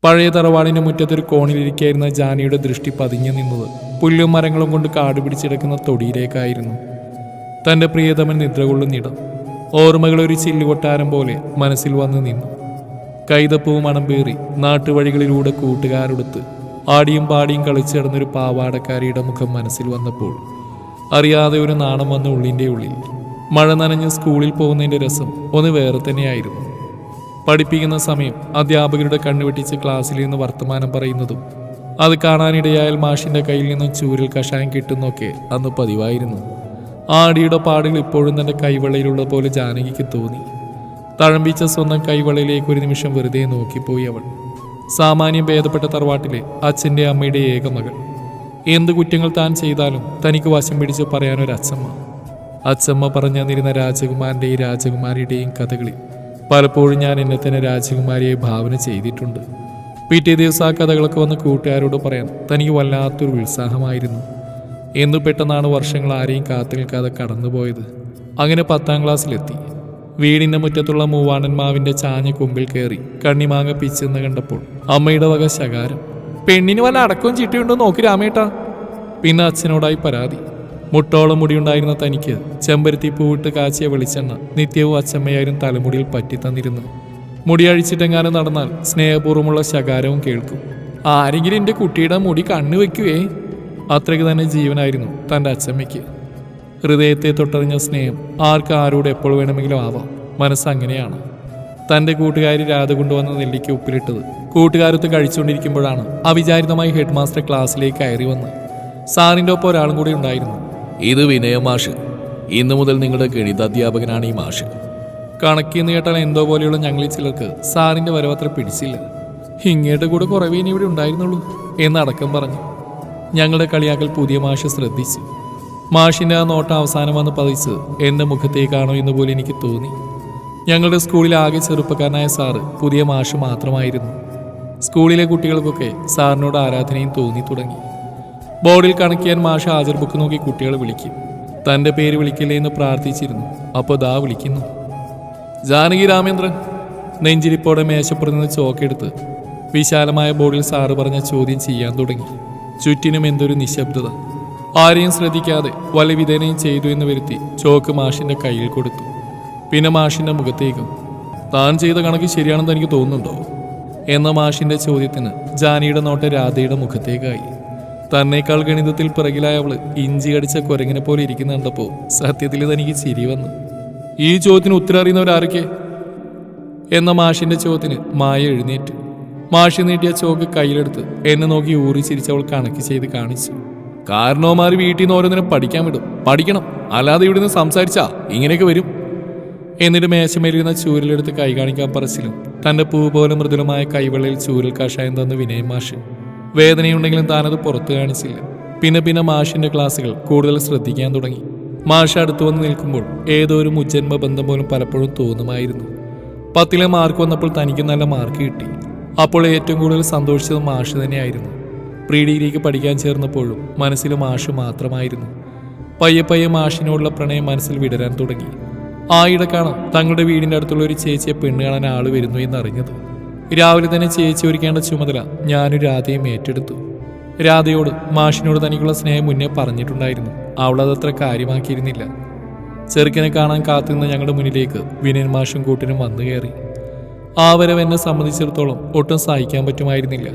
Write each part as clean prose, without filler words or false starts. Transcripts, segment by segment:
പഴയ തറവാടിന്റെ മുറ്റത്തൊരു കോണിലിരിക്കായിരുന്ന ജാനിയുടെ ദൃഷ്ടി പതിഞ്ഞു നിന്നത് പുല്ലും മരങ്ങളും കൊണ്ട് കാട് പിടിച്ചിടക്കുന്ന തൊടിയിലേക്കായിരുന്നു. തന്റെ പ്രിയതമൻ നിദ്ര കൊള്ളുന്നിടം ഓർമ്മകളൊരു ചില്ലുകൊട്ടാരം പോലെ മനസ്സിൽ വന്നു നിന്നു. കൈതപ്പൂ മണം പേറി നാട്ടുവഴികളിലൂടെ കൂട്ടുകാരൊടുത്ത് ആടിയും പാടിയും കളിച്ചു കിടന്നൊരു പാവാടക്കാരിയുടെ മുഖം മനസ്സിൽ വന്നപ്പോൾ അറിയാതെ ഒരു നാണം വന്ന ഉള്ളിൻ്റെ ഉള്ളിൽ. മഴ നനഞ്ഞ് സ്കൂളിൽ പോകുന്നതിൻ്റെ രസം ഒന്ന് വേറെ തന്നെയായിരുന്നു. പഠിപ്പിക്കുന്ന സമയം അധ്യാപകരുടെ കണ്ണുവെട്ടിച്ച് ക്ലാസ്സിൽ നിന്ന് വർത്തമാനം പറയുന്നതും അത് കാണാനിടയായാൽ മാഷിൻ്റെ കയ്യിൽ നിന്നും ചൂരൽ കഷായം കിട്ടുന്നൊക്കെ അന്ന് പതിവായിരുന്നു. ആടിയുടെ പാടുകൾ ഇപ്പോഴും തൻ്റെ കൈവെള്ളയിലുള്ള പോലെ ജാനകിക്ക് തോന്നി. തഴമ്പിച്ച സ്വന്തം കൈവെള്ളയിലേക്ക് ഒരു നിമിഷം വെറുതെ നോക്കിപ്പോയി അവൾ. സാമാന്യം ഭേദപ്പെട്ട തറവാട്ടിലെ അച്ഛൻ്റെ അമ്മയുടെ ഏക മകൾ. എന്ത് കുറ്റങ്ങൾ താൻ ചെയ്താലും തനിക്ക് വശം പിടിച്ച് പറയാനൊരച്ഛമ്മ. അച്ഛമ്മ പറഞ്ഞു തന്നിരുന്ന രാജകുമാരൻ്റെയും രാജകുമാരിയുടെയും കഥകളിൽ പലപ്പോഴും ഞാൻ എന്നെ തന്നെ രാജകുമാരിയെ ഭാവന ചെയ്തിട്ടുണ്ട്. പിറ്റേ ദിവസം ആ കഥകളൊക്കെ വന്ന് കൂട്ടുകാരോട് പറയാൻ തനിക്ക് വല്ലാത്തൊരു ഉത്സാഹമായിരുന്നു. എന്നു പെട്ടെന്നാണ് വർഷങ്ങൾ ആരെയും കാത്തു നിൽക്കാതെ കടന്നുപോയത്. അങ്ങനെ 10ാം ക്ലാസ്സിലെത്തി. വീടിൻ്റെ മുറ്റത്തുള്ള മൂവാണ്ടൻ മാവിൻ്റെ ചാഞ്ഞ കൊമ്പിൽ കയറി കണ്ണിമാങ്ങ പിച്ചെന്ന് കണ്ടപ്പോൾ അമ്മയുടെ വക ശകാരം. പെണ്ണിന് വല്ല അടക്കവും ചിട്ടിയുണ്ടോ നോക്കി രാമേട്ടാ. പിന്നെ അച്ഛനോടായി പരാതി. മുട്ടോളം മുടിയുണ്ടായിരുന്ന തനിക്ക് ചെമ്പരത്തി പൂവിട്ട് കാച്ചിയ വെളിച്ചെണ്ണ നിത്യവും അച്ഛമ്മയായിരുന്നു തലമുടിയിൽ പറ്റിത്തന്നിരുന്നു. മുടി അഴിച്ചിട്ടെങ്ങാനും നടന്നാൽ സ്നേഹപൂർവ്വമുള്ള ശകാരവും കേൾക്കും. ആരെങ്കിലും എൻ്റെ കുട്ടിയുടെ മുടി കണ്ണു വെക്കുവേ. അത്രയ്ക്ക് തന്നെ ജീവനായിരുന്നു തൻ്റെ അച്ഛമ്മയ്ക്ക്. ഹൃദയത്തെ തൊട്ടറിഞ്ഞ സ്നേഹം ആർക്ക് ആരോട് എപ്പോൾ വേണമെങ്കിലും ആവാം. മനസ്സങ്ങനെയാണ്. തൻ്റെ കൂട്ടുകാരി രാധ കൊണ്ടുവന്ന നെല്ലിക്ക് ഉപ്പിലിട്ടത് കൂട്ടുകാരത്ത് കഴിച്ചുകൊണ്ടിരിക്കുമ്പോഴാണ് അവിചാരിതമായി ഹെഡ് മാസ്റ്റർ ക്ലാസ്സിലേക്ക് കയറി വന്ന്. സാറിൻ്റെ ഒപ്പം ഒരാളും കൂടി ഉണ്ടായിരുന്നു. ഇത് വിനയ മാഷ്. ഇന്നു മുതൽ നിങ്ങളുടെ ഗണിതാധ്യാപകനാണ് ഈ മാഷ്. കണക്കിന്ന് കേട്ടാൽ എന്തോ പോലെയുള്ള ഞങ്ങളിൽ ചിലർക്ക് സാറിൻ്റെ വരവത്ര പിടിച്ചില്ല. ഇങ്ങേട്ട് കൂടെ കുറവേ ഇനി ഇവിടെ ഉണ്ടായിരുന്നുള്ളൂ എന്നടക്കം പറഞ്ഞു. ഞങ്ങളുടെ കളിയാക്കൽ പുതിയ മാഷ് ശ്രദ്ധിച്ചു. മാഷിൻ്റെ ആ നോട്ടം അവസാനം വന്ന് പതിച്ച് എൻ്റെ മുഖത്തേക്കാണോ എന്ന് പോലും എനിക്ക് തോന്നി. ഞങ്ങളുടെ സ്കൂളിൽ ആകെ ചെറുപ്പക്കാരനായ സാറ് പുതിയ മാഷ് മാത്രമായിരുന്നു. സ്കൂളിലെ കുട്ടികൾക്കൊക്കെ സാറിനോട് ആരാധനയും തോന്നി തുടങ്ങി. ബോർഡിൽ കണക്കിയാൻ മാഷ് ഹാജർ ബുക്ക് നോക്കി കുട്ടികളെ വിളിക്കും. തൻ്റെ പേര് വിളിക്കില്ലേ എന്ന് പ്രാർത്ഥിച്ചിരുന്നു. അപ്പോൾ ദാ വിളിക്കുന്നു. ജാനകി രാമേന്ദ്രൻ. നെഞ്ചിരിപ്പോടെ മേശപ്പുറത്ത് നിന്ന് ചോക്കെടുത്ത് വിശാലമായ ബോർഡിൽ സാറ് പറഞ്ഞ ചോദ്യം ചെയ്യാൻ തുടങ്ങി. ചുറ്റിനും എന്തൊരു നിശബ്ദത. ആരെയും ശ്രദ്ധിക്കാതെ വല്ല വിധേനയും ചെയ്തു എന്ന് വരുത്തി ചോക്ക് മാഷിൻ്റെ കയ്യിൽ കൊടുത്തു. പിന്നെ മാഷിൻ്റെ മുഖത്തേക്കും. താൻ ചെയ്ത കണക്ക് ശരിയാണെന്ന് എനിക്ക് തോന്നുന്നുണ്ടോ എന്ന മാഷിൻ്റെ ചോദ്യത്തിന് ജാനിയുടെ നോട്ട് രാധയുടെ മുഖത്തേക്കായി. തന്നേക്കാൾ ഗണിതത്തിൽ പിറകിലായ അവള് ഇഞ്ചി കടിച്ച കുരങ്ങിനെ പോലെ ഇരിക്കുന്ന കണ്ടപ്പോൾ സത്യത്തിൽ തനിക്ക് ചിരി വന്നു. ഈ ചോദ്യത്തിന് ഉത്തരം അറിയുന്നവരാരൊക്കെ എന്ന മാഷിൻ്റെ ചോദ്യത്തിന് മായ എഴുന്നേറ്റു. മാഷി നീട്ടിയ ചോക്ക് കയ്യിലെടുത്ത് എന്നെ നോക്കി ഊറി ചിരിച്ചവൾ കണക്ക് ചെയ്ത് കാണിച്ചു. കാരണവന്മാർ വീട്ടിൽ നിന്ന് ഓരോന്നിനും പഠിക്കാൻ വിടും. പഠിക്കണം, അല്ലാതെ ഇവിടെ നിന്ന് സംസാരിച്ചാ ഇങ്ങനെയൊക്കെ വരും. എന്നിട്ട് മേശമേലിരുന്ന ചൂരലെടുത്ത് കൈ കാണിക്കാൻ പറച്ചിലും തൻ്റെ പൂ പോലെ മൃദുലമായ കൈവെള്ളയിൽ ചൂരൽ കഷായം തന്നു വിനയ മാഷ്. വേദനയുണ്ടെങ്കിലും താനത് പുറത്തു കാണിച്ചില്ല. പിന്നെ മാഷിൻ്റെ ക്ലാസ്സുകൾ കൂടുതൽ ശ്രദ്ധിക്കാൻ തുടങ്ങി. മാഷ് അടുത്തു വന്ന് നിൽക്കുമ്പോൾ ഏതോ ഒരു മുജ്ജന്മ ബന്ധം പോലും പലപ്പോഴും തോന്നുമായിരുന്നു. 10ലെ മാർക്ക് വന്നപ്പോൾ തനിക്ക് നല്ല മാർക്ക് കിട്ടി. അപ്പോൾ ഏറ്റവും കൂടുതൽ സന്തോഷിച്ചത് മാഷ് തന്നെയായിരുന്നു. പ്രീ ഡിഗ്രിക്ക് പഠിക്കാൻ ചേർന്നപ്പോഴും മനസ്സിൽ മാഷ് മാത്രമായിരുന്നു. പയ്യെ മാഷിനോടുള്ള പ്രണയം മനസ്സിൽ വിടരാൻ തുടങ്ങി. ആയിടക്കാണ് തങ്ങളുടെ വീടിൻ്റെ അടുത്തുള്ള ഒരു ചേച്ചിയെ പെണ്ണ് കാണാൻ ആൾ വരുന്നു എന്നറിഞ്ഞത്. രാവിലെ തന്നെ ചേച്ചി ഒരുക്കേണ്ട ചുമതല ഞാനും രാധയും ഏറ്റെടുത്തു. രാധയോട് മാഷിനോട് തനിക്കുള്ള സ്നേഹം മുന്നേ പറഞ്ഞിട്ടുണ്ടായിരുന്നു. അവളതത്ര കാര്യമാക്കിയിരുന്നില്ല. ചെറുക്കനെ കാണാൻ കാത്തുനിന്ന് ഞങ്ങളുടെ മുന്നിലേക്ക് വിനയൻ മാഷും കൂട്ടിനും വന്നു കയറി. ആ വരവ് എന്നെ സംബന്ധിച്ചിടത്തോളം ഒട്ടും സഹിക്കാൻ പറ്റുമായിരുന്നില്ല.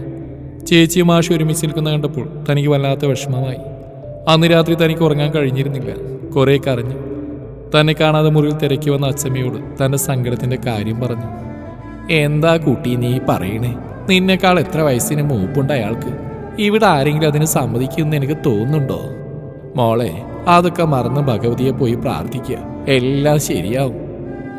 ചേച്ചിയും മാഷും ഒരുമിച്ച് നിൽക്കുന്ന കണ്ടപ്പോൾ തനിക്ക് വല്ലാത്ത വിഷമമായി. അന്ന് രാത്രി തനിക്ക് ഉറങ്ങാൻ കഴിഞ്ഞിരുന്നില്ല. കുറേ കരഞ്ഞു. തന്നെ കാണാതെ മുറിയിൽ തിരക്കി വന്ന അച്ഛമ്മയോട് തൻ്റെ സങ്കടത്തിൻ്റെ കാര്യം പറഞ്ഞു. എന്താ കുട്ടി നീ പറയണേ? നിന്നേക്കാൾ എത്ര വയസ്സിന് മൂപ്പുണ്ട് അയാൾക്ക്. ഇവിടെ ആരെങ്കിലും അതിന് സമ്മതിക്കുമെന്ന് എനിക്ക് തോന്നുന്നുണ്ടോ? മോളെ, അതൊക്കെ മറന്ന് ഭഗവതിയെ പോയി പ്രാർത്ഥിക്കുക. എല്ലാം ശരിയാവും.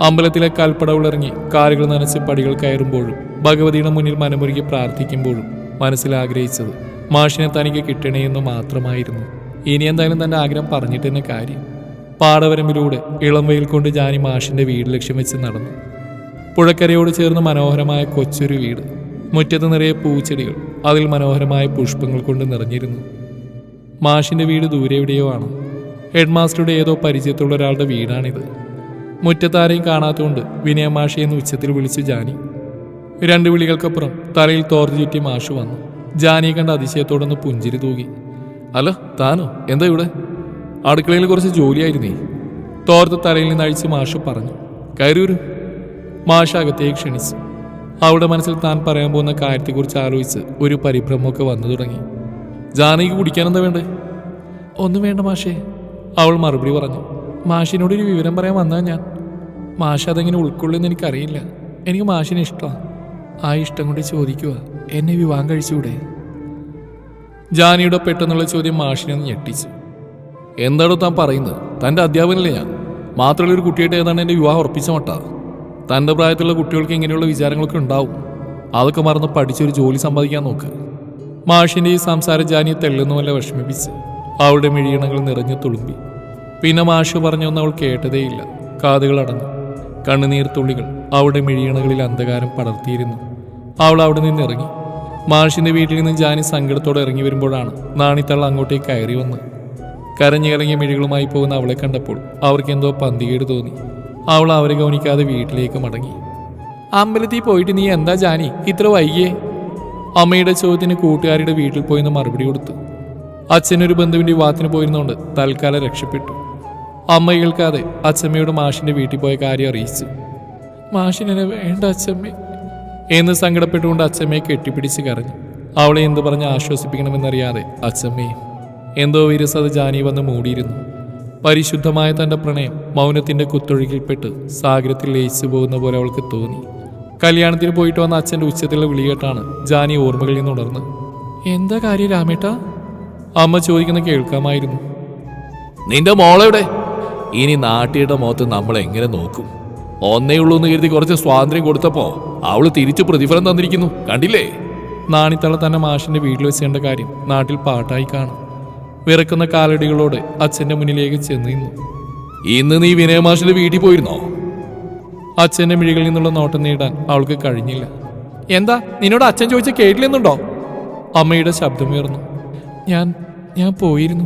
അമ്പലത്തിലെ കൽപ്പടവിളിറങ്ങി കാലുകൾ നനച്ച് പടികൾ കയറുമ്പോഴും ഭഗവതിയുടെ മുന്നിൽ മനമുരുകി പ്രാർത്ഥിക്കുമ്പോഴും മനസ്സിലാഗ്രഹിച്ചത് മാഷിനെ തനിക്ക് കിട്ടണേയെന്ന് മാത്രമായിരുന്നു. ഇനി എന്തായാലും തൻ്റെ ആഗ്രഹം പറഞ്ഞിട്ട് തന്നെ കാര്യം. പാടവരമ്പിലൂടെ ഇളം വെയിൽ കൊണ്ട് ജാനി മാഷിൻ്റെ വീട് ലക്ഷ്യം വെച്ച് നടന്നു. പുഴക്കരയോട് ചേർന്ന് മനോഹരമായ കൊച്ചൊരു വീട്. മുറ്റത്ത് നിറയെ പൂച്ചെടികൾ, അതിൽ മനോഹരമായ പുഷ്പങ്ങൾ കൊണ്ട് നിറഞ്ഞിരുന്നു. മാഷിൻ്റെ വീട് ദൂരെ എവിടെയോ ആണ്. ഹെഡ് മാസ്റ്ററുടെ ഏതോ പരിചയത്തുള്ള ഒരാളുടെ വീടാണിത്. മുറ്റത്താരെയും കാണാത്തതുകൊണ്ട് വിനയ മാഷി എന്ന് ഉച്ചത്തിൽ വിളിച്ചു ജാനി. 2 വിളികൾക്കപ്പുറം തലയിൽ തോർത്ത് ചുറ്റി മാഷ് വന്നു. ജാനിയെ കണ്ട അതിശയത്തോടൊന്ന് പുഞ്ചിരി തൂകി. അല്ല, താനോ? എന്താ ഇവിടെ? അടുക്കളയിൽ കുറച്ച് ജോലിയായിരുന്നേ. തോർത്ത് തലയിൽ നിന്ന് അഴിച്ച് മാഷ് പറഞ്ഞു. കയറി വരൂ. മാഷ് അകത്തേക്ക് ക്ഷണിച്ചു. അവളുടെ മനസ്സിൽ താൻ പറയാൻ പോകുന്ന കാര്യത്തെക്കുറിച്ച് ആലോചിച്ച് ഒരു പരിഭ്രമമൊക്കെ വന്നു തുടങ്ങി. ജാനകിക്ക് കുടിക്കാനെന്താ വേണ്ടേ? ഒന്നും വേണ്ട മാഷേ, അവൾ മറുപടി പറഞ്ഞു. മാഷിനോടൊരു വിവരം പറയാൻ വന്നാൽ ഞാൻ. മാഷ് അതെങ്ങനെ ഉൾക്കൊള്ളുമെന്ന് എനിക്കറിയില്ല. എനിക്ക് മാഷിനെ ഇഷ്ടമാണ്. ആ ഇഷ്ടം കൊണ്ട് ചോദിക്കുക, എന്നെ വിവാഹം കഴിച്ചുകൂടെ? ജാനിയുടെ പെട്ടെന്നുള്ള ചോദ്യം മാഷിനെ ഒന്ന് ഞെട്ടിച്ചു. എന്താണോ താൻ പറയുന്നത്? തൻ്റെ അധ്യാപനല്ലേ ഞാൻ? മാത്രമല്ല ഒരു കുട്ടിയായിട്ട് ഏതാണ് എൻ്റെ വിവാഹം ഉറപ്പിച്ച മട്ടാ. തൻ്റെ പ്രായത്തിലുള്ള കുട്ടികൾക്ക് ഇങ്ങനെയുള്ള വിചാരങ്ങളൊക്കെ ഉണ്ടാവും. അതൊക്കെ മറന്ന് പഠിച്ചൊരു ജോലി സമ്പാദിക്കാൻ നോക്ക്. മാഷിൻ്റെ ഈ സംസാരം ജാനിയെ തെള്ളുന്നുമല്ല വിഷമിപ്പിച്ച്. അവളുടെ മിഴിയണകൾ നിറഞ്ഞു തുളുമ്പി. പിന്നെ മാഷ് പറഞ്ഞൊന്നും അവൾ കേട്ടതേയില്ല. കാതുകൾ അടഞ്ഞു. കണ്ണുനീർ തുള്ളികൾ അവളുടെ മിഴിയണകളിൽ അന്ധകാരം പടർത്തിയിരുന്നു. അവൾ അവിടെ നിന്ന് ഇറങ്ങി. മാഷിന്റെ വീട്ടിൽ നിന്ന് ജാനി സങ്കടത്തോടെ ഇറങ്ങി വരുമ്പോഴാണ് നാണിത്തള്ള അങ്ങോട്ടേക്ക് കയറി വന്ന്. കരഞ്ഞു കലങ്ങിയ മിഴികളുമായി പോകുന്ന അവളെ കണ്ടപ്പോൾ അവർക്ക് എന്തോ പന്തികേട് തോന്നി. അവൾ അവരെ ഗൗനിക്കാതെ വീട്ടിലേക്ക് മടങ്ങി. അമ്പലത്തിൽ പോയിട്ട് നീ എന്താ ജാനി ഇത്ര വൈകിയേ? അമ്മയുടെ ചോദ്യത്തിന് കൂട്ടുകാരുടെ വീട്ടിൽ പോയിന്ന് മറുപടി കൊടുത്തു. അച്ഛനൊരു ബന്ധുവിന്റെ വിവാഹത്തിന് പോയിരുന്നുകൊണ്ട് തൽക്കാലം രക്ഷപ്പെട്ടു. അമ്മ കേൾക്കാതെ അച്ഛമ്മയോട് മാഷിന്റെ വീട്ടിൽ പോയ കാര്യം അറിയിച്ചു. മാഷിനെ വേണ്ട അച്ഛമ്മ എന്ന് സങ്കടപ്പെട്ടുകൊണ്ട് അച്ഛമ്മയെ കെട്ടിപ്പിടിച്ച് കരഞ്ഞു. അവളെ എന്തു പറഞ്ഞ് ആശ്വസിപ്പിക്കണമെന്നറിയാതെ അച്ഛമ്മയും. എന്തോ വിരസത ജാനി വന്ന് മൂടിയിരുന്നു. പരിശുദ്ധമായ തന്റെ പ്രണയം മൗനത്തിന്റെ കുത്തൊഴുകിൽപ്പെട്ട് സാഗരത്തിൽ ലയിച്ചു പോകുന്ന പോലെ അവൾക്ക് തോന്നി. കല്യാണത്തിന് പോയിട്ട് വന്ന അച്ഛൻ്റെ ഉച്ചത്തിലുള്ള വിളികേട്ടാണ് ജാനി ഓർമ്മകളിൽ നിന്ന് ഉണർന്ന്. എന്താ കാര്യം രാമേട്ടാ? അമ്മ ചോദിക്കുന്ന കേൾക്കാമായിരുന്നു. നിന്റെ മോളെവിടെ? ഇനി നാട്ടിയുടെ മുഖത്ത് നമ്മൾ എങ്ങനെ നോക്കും? ഒന്നേ ഉള്ളൂ എന്ന് കരുതി കുറച്ച് സ്വാതന്ത്ര്യം കൊടുത്തപ്പോ അവള് തിരിച്ചു പ്രതിഫലം തന്നിരിക്കുന്നു, കണ്ടില്ലേ? നാണിത്തള തന്നെ മാഷിന്റെ വീട്ടിൽ വെച്ചേണ്ട കാര്യം നാട്ടിൽ പാട്ടായി കാണും. വിറക്കുന്ന കാലടികളോടെ അച്ഛന്റെ മുന്നിലേക്ക് ചെന്ന് നിന്നു. ഇന്ന് നീ വിനയമാഷിന്റെ വീട്ടിൽ പോയിരുന്നോ? അച്ഛന്റെ മിഴികളിൽ നിന്നുള്ള നോട്ടം നേടാൻ അവൾക്ക് കഴിഞ്ഞില്ല. എന്താ നിന്നോട് അച്ഛൻ ചോദിച്ച കേട്ടില്ലെന്നുണ്ടോ? അമ്മയുടെ ശബ്ദമുയർന്നു. ഞാൻ പോയിരുന്നു.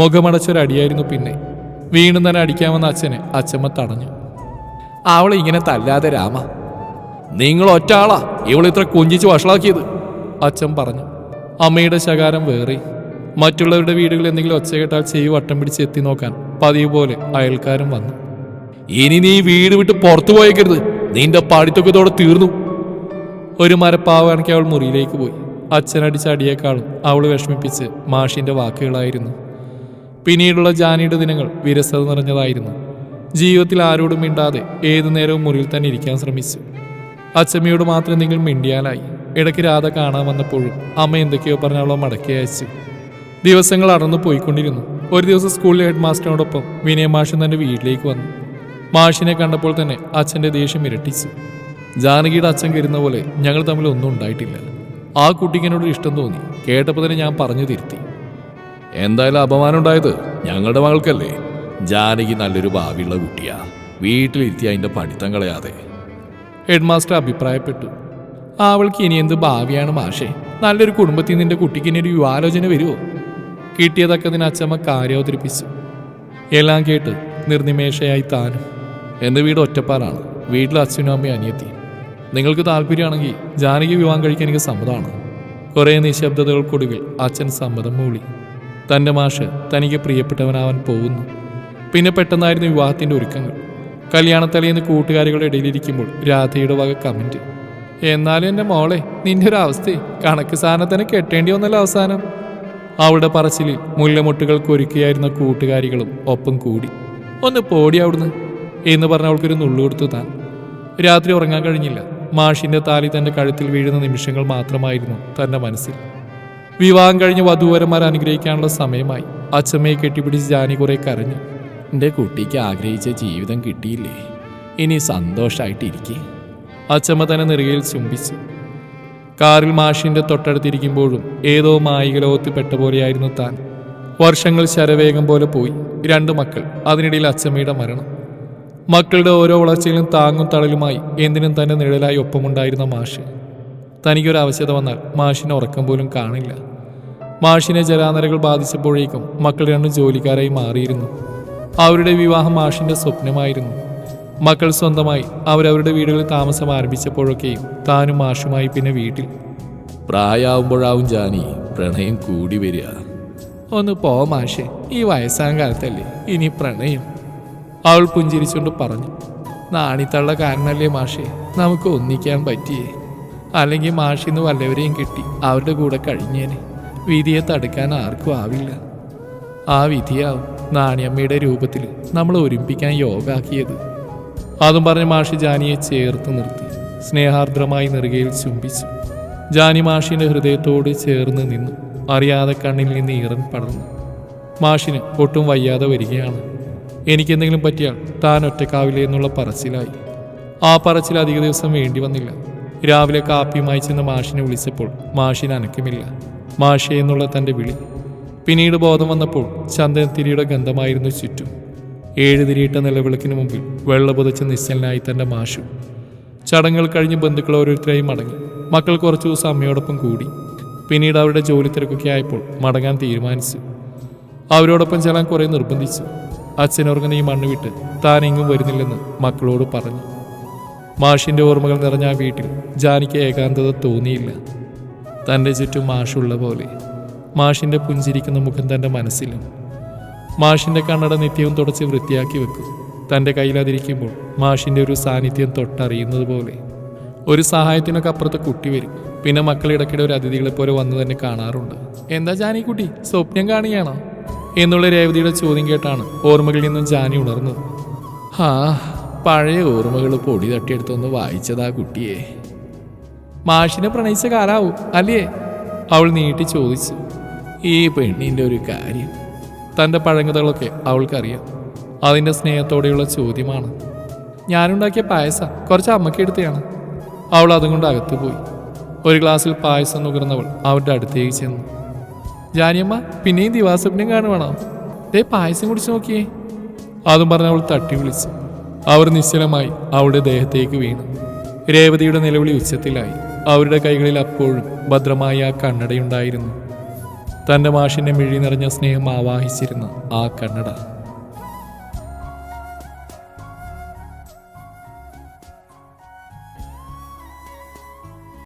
മുഖമടച്ചൊരടിയായിരുന്നു. പിന്നെ വീണ്ടും തന്നെ അടിക്കാമെന്ന അച്ഛനെ അച്ഛമ്മ തടഞ്ഞു. അവളെ ഇങ്ങനെ തല്ലാതെ രാമ. നിങ്ങൾ ഒറ്റ ആളാ ഇവളിത്ര കൊഞ്ചിച്ച് വഷളാക്കിയത്, അച്ഛൻ പറഞ്ഞു. അമ്മയുടെ ശകാരം വേറെ. മറ്റുള്ളവരുടെ വീടുകളിൽ എന്തെങ്കിലും ഒച്ച കേട്ടാൽ ചെയ്യ് വട്ടം പിടിച്ച് എത്തി നോക്കാൻ പതിവ് പോലെ അയൽക്കാരും വന്നു. ഇനി നീ വീട് വിട്ട് പുറത്തു പോയേക്കരുത്, നിന്റെ പഠിത്തത്തോടെ തീർന്നു. ഒരു മരപ്പാവാണെങ്കിൽ അവൾ മുറിയിലേക്ക് പോയി. അച്ഛനടിച്ച അടിയേക്കാളും അവൾ വിഷമിപ്പിച്ച് മാഷിന്റെ വാക്കുകളായിരുന്നു. പിന്നീടുള്ള ജാനിയുടെ ദിനങ്ങൾ വിരസത നിറഞ്ഞതായിരുന്നു. ജീവിതത്തിൽ ആരോടും മിണ്ടാതെ ഏതു നേരവും മുറിയിൽ തന്നെ ഇരിക്കാൻ ശ്രമിച്ചു. അച്ഛമ്മയോട് മാത്രം എന്തെങ്കിലും മിണ്ടിയാലായി. ഇടയ്ക്ക് രാധ കാണാൻ വന്നപ്പോഴും അമ്മ എന്തൊക്കെയോ പറഞ്ഞ അവളെ മടക്കി അയച്ചു. ദിവസങ്ങൾ അടന്നു പോയിക്കൊണ്ടിരുന്നു. ഒരു ദിവസം സ്കൂളിലെ ഹെഡ് മാസ്റ്ററിനോടൊപ്പം വിനയമാഷൻ തന്റെ വീട്ടിലേക്ക് വന്നു. മാഷിനെ കണ്ടപ്പോൾ തന്നെ അച്ഛന്റെ ദേഷ്യം ഇരട്ടിച്ചു. ജാനകിയുടെ അച്ഛൻ കരുന്ന പോലെ ഞങ്ങൾ തമ്മിൽ ഒന്നും ഉണ്ടായിട്ടില്ല. ആ കുട്ടിക്ക് എന്നോട് ഇഷ്ടം തോന്നി. കേട്ടപ്പോൾ തന്നെ ഞാൻ പറഞ്ഞു തിരുത്തി. എന്തായാലും അപമാനം ഉണ്ടായത് ഞങ്ങളുടെ മകൾക്കല്ലേ? ജാനകി നല്ലൊരു ഭാവിയുള്ള കുട്ടിയാ, വീട്ടിലിരുത്തി അതിന്റെ പഠിത്തം കളയാതെ. ഹെഡ് മാസ്റ്റർ അഭിപ്രായപ്പെട്ടു. അവൾക്ക് ഇനി എന്ത് ഭാവിയാണ് മാഷേ? നല്ലൊരു കുടുംബത്തിൽ നിന്റെ കുട്ടിക്ക് ഇനി ഒരു യുവാലോചന വരുമോ? കിട്ടിയതൊക്കെ അച്ഛമ്മ കാര്യം അവതരിപ്പിച്ചു. എല്ലാം കേട്ട് നിർനിമേഷയായി താനും. എൻ്റെ വീട് ഒറ്റപ്പാലാണ്. വീട്ടിൽ അച്ഛനും അമ്മയും അനിയത്തി. നിങ്ങൾക്ക് താല്പര്യമാണെങ്കിൽ ജാനകി വിവാഹം കഴിക്കാൻ എനിക്ക് സമ്മതമാണ്. കുറേ നിശബ്ദതകൾക്കൊടുവിൽ അച്ഛൻ സമ്മതം മൂളി. തൻ്റെ മാഷ് തനിക്ക് പ്രിയപ്പെട്ടവനാവാൻ പോകുന്നു. പിന്നെ പെട്ടെന്നായിരുന്നു വിവാഹത്തിൻ്റെ ഒരുക്കങ്ങൾ. കല്യാണത്തലേന്ന് കൂട്ടുകാരികളുടെ ഇടയിലിരിക്കുമ്പോൾ രാധയുടെ വക കമൻറ്റ്. എന്നാലും എൻ്റെ മോളെ, നിന്റെ ഒരു അവസ്ഥ കണക്ക് സാധനം തന്നെ കെട്ടേണ്ടി വന്നല്ലോ അവസാനം. അവളുടെ പറച്ചിലിൽ മുല്ലമൊട്ടുകൾക്ക് ഒരുക്കിയായിരുന്ന കൂട്ടുകാരികളും ഒപ്പം കൂടി. ഒന്ന് പോടി അവിടുന്ന് എന്ന് പറഞ്ഞ അവൾക്കൊരു നുള്ളു കൊടുത്തു താൻ. രാത്രി ഉറങ്ങാൻ കഴിഞ്ഞില്ല. മാഷിന്റെ താലി തന്റെ കഴുത്തിൽ വീഴുന്ന നിമിഷങ്ങൾ മാത്രമായിരുന്നു തന്റെ മനസ്സിൽ. വിവാഹം കഴിഞ്ഞ് വധൂവരന്മാർ അനുഗ്രഹിക്കാനുള്ള സമയമായി. അച്ഛമ്മയെ കെട്ടിപ്പിടിച്ച് ജാനി കുറെ കരഞ്ഞു. എൻ്റെ കുട്ടിക്ക് ആഗ്രഹിച്ച ജീവിതം കിട്ടിയില്ലേ, ഇനി സന്തോഷമായിട്ടിരിക്കേ. അച്ഛമ്മ തന്നെ നെറുകയിൽ ചുംബിച്ചു. കാറിൽ മാഷിന്റെ തൊട്ടടുത്തിരിക്കുമ്പോഴും ഏതോ മായിക ലോകത്തിൽപ്പെട്ട പോലെയായിരുന്നു താൻ. വർഷങ്ങൾ ശരവേഗം പോലെ പോയി. 2 മക്കൾ, അതിനിടയിൽ അച്ഛമ്മയുടെ മരണം. മക്കളുടെ ഓരോ വളർച്ചയിലും താങ്ങും തളലുമായി എന്തിനും തന്നെ നിഴലായി ഒപ്പമുണ്ടായിരുന്ന മാഷ്. തനിക്കൊരു ആവശ്യത വന്നാൽ മാഷിന് ഉറക്കം പോലും കാണില്ല. മാഷിനെ ജരാനരകൾ ബാധിച്ചപ്പോഴേക്കും മക്കൾ 2 ജോലിക്കാരായി മാറിയിരുന്നു. അവരുടെ വിവാഹം മാഷിന്റെ സ്വപ്നമായിരുന്നു. മക്കൾ സ്വന്തമായി അവരവരുടെ വീടുകളിൽ താമസം ആരംഭിച്ചപ്പോഴൊക്കെയും താനും മാഷുമായി പിന്നെ വീട്ടിൽ. പ്രായമാവുമ്പോഴാവും ജാനി പ്രണയം കൂടി വരിക. ഒന്ന് പോ മാഷെ, ഈ വയസ്സാം കാലത്തല്ലേ ഇനി പ്രണയം. അവൾ പുഞ്ചിരിച്ചുകൊണ്ട് പറഞ്ഞു. നാണിത്തള്ള കാരണല്ലേ മാഷെ നമുക്ക് ഒന്നിക്കാൻ പറ്റിയേ. അല്ലെങ്കിൽ മാഷിന്ന് വല്ലവരെയും കിട്ടി അവരുടെ കൂടെ കഴിഞ്ഞേനെ. വിധിയെ തടുക്കാൻ ആർക്കും ആവില്ല. ആ വിധിയാവും നാണിയമ്മയുടെ രൂപത്തിൽ നമ്മൾ ഒരുമിപ്പിക്കാൻ യോഗാക്കിയത്. അതും പറഞ്ഞ് മാഷി ജാനിയെ ചേർത്ത് നിർത്തി സ്നേഹാർദ്രമായി നെറുകയിൽ ചുംബിച്ചു. ജാനി മാഷിന്റെ ഹൃദയത്തോട് ചേർന്ന് നിന്നു. അറിയാതെ കണ്ണിൽ നിന്ന് ഈറൻ പടർന്നു. മാഷിന് ഒട്ടും വയ്യാതെ വരികയാണ്. എനിക്കെന്തെങ്കിലും പറ്റിയാൽ താൻ ഒറ്റക്കാവില്ലേ എന്നുള്ള പറച്ചിലായി. ആ പറച്ചിൽ അധിക ദിവസം വേണ്ടി വന്നില്ല. രാവിലെ കാപ്പിയുമായി ചെന്ന് മാഷിനെ വിളിച്ചപ്പോൾ മാഷിന് അനക്കമില്ല. മാഷേ എന്നുള്ള തൻ്റെ വിളി. പിന്നീട് ബോധം വന്നപ്പോൾ ചന്ദനത്തിരിയുടെ ഗന്ധമായിരുന്നു ചുറ്റും. 7 തിരിയിട്ട നിലവിളക്കിന് മുമ്പിൽ വെള്ള പുതച്ച് നിശ്ചലനായി തൻ്റെ മാഷു. ചടങ്ങുകൾ കഴിഞ്ഞ് ബന്ധുക്കൾ ഓരോരുത്തരായി മടങ്ങി. മക്കൾ കുറച്ചു ദിവസം അമ്മയോടൊപ്പം കൂടി. പിന്നീട് അവരുടെ ജോലി തിരക്കൊക്കെ ആയപ്പോൾ മടങ്ങാൻ തീരുമാനിച്ചു. അവരോടൊപ്പം ചെല്ലാൻ കുറേ നിർബന്ധിച്ചു. അച്ഛനോർങ്ങനെ ഈ മണ്ണ് വിട്ട് താൻ എങ്ങും വരുന്നില്ലെന്ന് മക്കളോട് പറഞ്ഞു. മാഷിന്റെ ഓർമ്മകൾ നിറഞ്ഞ ആ വീട്ടിൽ ജാനിക്ക് ഏകാന്തത തോന്നിയില്ല. തൻ്റെ ചുറ്റും മാഷുള്ള പോലെ. മാഷിന്റെ പുഞ്ചിരിക്കുന്ന മുഖം തൻ്റെ മനസ്സിലും. മാഷിന്റെ കണ്ണട നിത്യവും തുടച്ച് വൃത്തിയാക്കി വെക്കും. തൻ്റെ കയ്യിലതിരിക്കുമ്പോൾ മാഷിന്റെ ഒരു സാന്നിധ്യം തൊട്ടറിയുന്നത് പോലെ. ഒരു സഹായത്തിനൊക്കെ അപ്പുറത്ത് കുട്ടി വരും. പിന്നെ മക്കൾ ഇടയ്ക്കിടെ ഒരു അതിഥികളെ പോലെ വന്ന് തന്നെ കാണാറുണ്ട്. എന്താ ജാനി കുട്ടി, സ്വപ്നം കാണുകയാണോ എന്നുള്ള രേവതിയുടെ ചോദ്യം കേട്ടാണ് ഓർമ്മകളിൽ നിന്നും ജാനി ഉണർന്നത്. പഴയ ഓർമ്മകൾ പൊടി തട്ടിയെടുത്തൊന്ന് വായിച്ചതാ കുട്ടിയെ. മാഷിനെ പ്രണയിച്ച കാലാവും അല്ലേ? അവൾ നീട്ടി ചോദിച്ചു. ഈ പെണ്ണിൻ്റെ ഒരു കാര്യം. തൻ്റെ പഴങ്കഥകളൊക്കെ അവൾക്കറിയാം. അതിൻ്റെ സ്നേഹത്തോടെയുള്ള ചോദ്യമാണ്. ഞാനുണ്ടാക്കിയ പായസം കുറച്ച് അമ്മയ്ക്ക് എടുത്തതാണ്. അവൾ അതും കൊണ്ട് അകത്തു പോയി. ഒരു ഗ്ലാസ്സിൽ പായസം നുകർന്നവൾ അവരുടെ അടുത്തേക്ക് ചെന്നു. ജാനിയമ്മ പിന്നെയും ദിവാസ്വപ്നം കാണുവാണോ? പായസം കുടിച്ചു നോക്കിയേ. അതും പറഞ്ഞ് അവൾ തട്ടി വിളിച്ചു. അവർ നിശ്ചലമായി അവളുടെ ദേഹത്തേക്ക് വീണു. രേവതിയുടെ നിലവിളി ഉച്ചത്തിലായി. അവരുടെ കൈകളിൽ അപ്പോഴും ഭദ്രമായി ആ കണ്ണടയുണ്ടായിരുന്നു. തൻ്റെ മാഷിന്റെ മിഴി നിറഞ്ഞ സ്നേഹം ആവാഹിച്ചിരുന്ന ആ കണ്ണട.